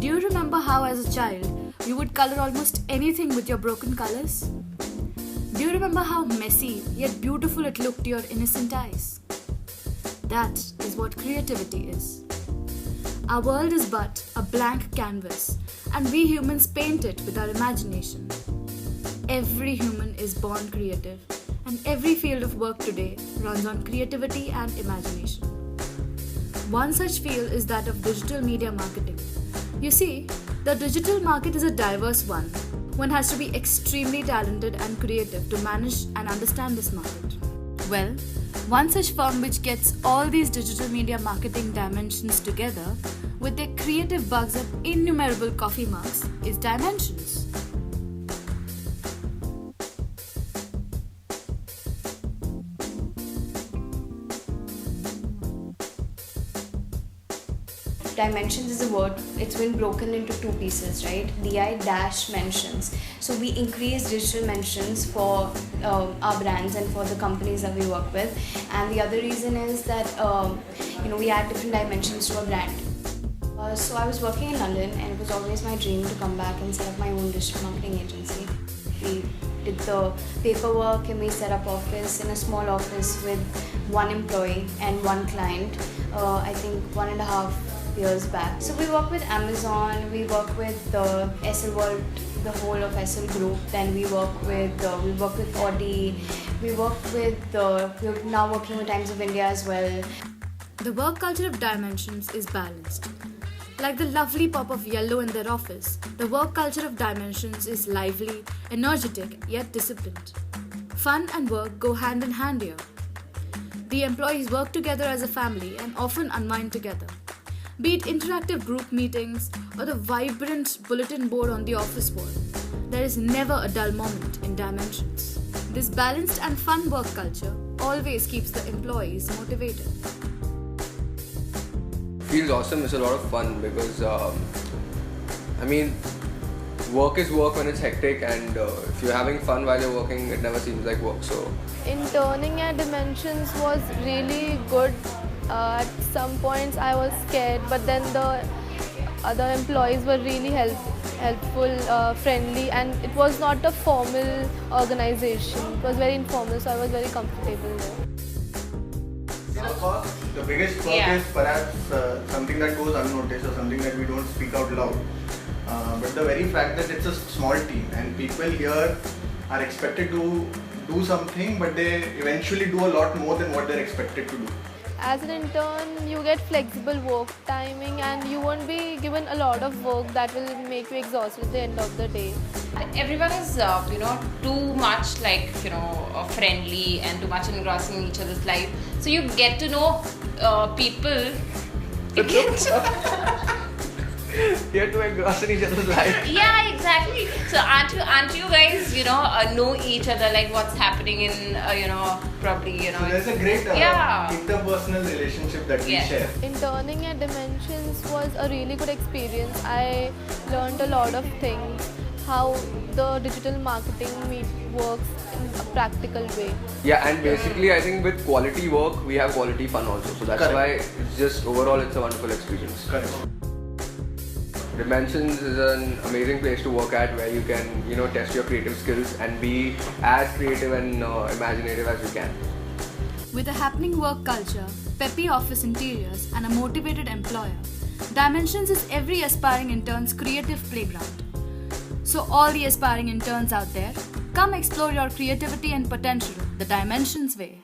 Do you remember how, as a child, you would color almost anything with your broken colors? Do you remember how messy yet beautiful it looked to your innocent eyes? That is what creativity is. Our world is but a blank canvas, and we humans paint it with our imagination. Every human is born creative, and every field of work today runs on creativity and imagination. One such field is that of digital media marketing. You see, the digital market is a diverse one. One has to be extremely talented and creative to manage and understand this market. Well, one such firm which gets all these digital media marketing dimensions together with their creative bugs and innumerable coffee mugs is Dimensions. Dimensions is a word, it's been broken into two pieces, right? DI-mentions. So we increase digital mentions for our brands and for the companies that we work with. And the other reason is that we add different dimensions to a brand. So I was working in London, and it was always my dream to come back and set up my own digital marketing agency. We did the paperwork and we set up office in a small office with one employee and one client, I think 1.5 years back. So we work with Amazon, we work with the SL World, the whole of SL Group, then we work with Audi, we're now working with Times of India as well. The work culture of Dimensions is balanced. Like the lovely pop of yellow in their office, the work culture of Dimensions is lively, energetic, yet disciplined. Fun and work go hand in hand here. The employees work together as a family and often unwind together. Be it interactive group meetings or the vibrant bulletin board on the office wall, there is never a dull moment in Dimensions. This balanced and fun work culture always keeps the employees motivated. Feels awesome. It's a lot of fun because work is work when it's hectic, and if you're having fun while you're working, it never seems like work. So interning at Dimensions was really good. At some points I was scared, but then the other employees were really helpful, friendly, and it was not a formal organization. It was very informal, so I was very comfortable there. The biggest perk is perhaps something that goes unnoticed or something that we don't speak out loud. But the very fact that it's a small team and people here are expected to do something, but they eventually do a lot more than what they're expected to do. As an intern, you get flexible work timing and you won't be given a lot of work that will make you exhausted at the end of the day. Everyone is, too much friendly and too much engrossing in each other's life. So you get to know people. you're too engrossed in each other's life. Yeah, exactly. So aren't you guys, know each other, like what's happening in, probably, So there's a great interpersonal relationship that we share. Interning at Dimensions was a really good experience. I learned a lot of things, how the digital marketing works in a practical way. Yeah, and basically I think with quality work, we have quality fun also. So that's why it's just overall it's a wonderful experience. Correct. Dimensions is an amazing place to work at, where you can, test your creative skills and be as creative and imaginative as you can. With a happening work culture, peppy office interiors, and a motivated employer, Dimensions is every aspiring intern's creative playground. So all the aspiring interns out there, come explore your creativity and potential the Dimensions way.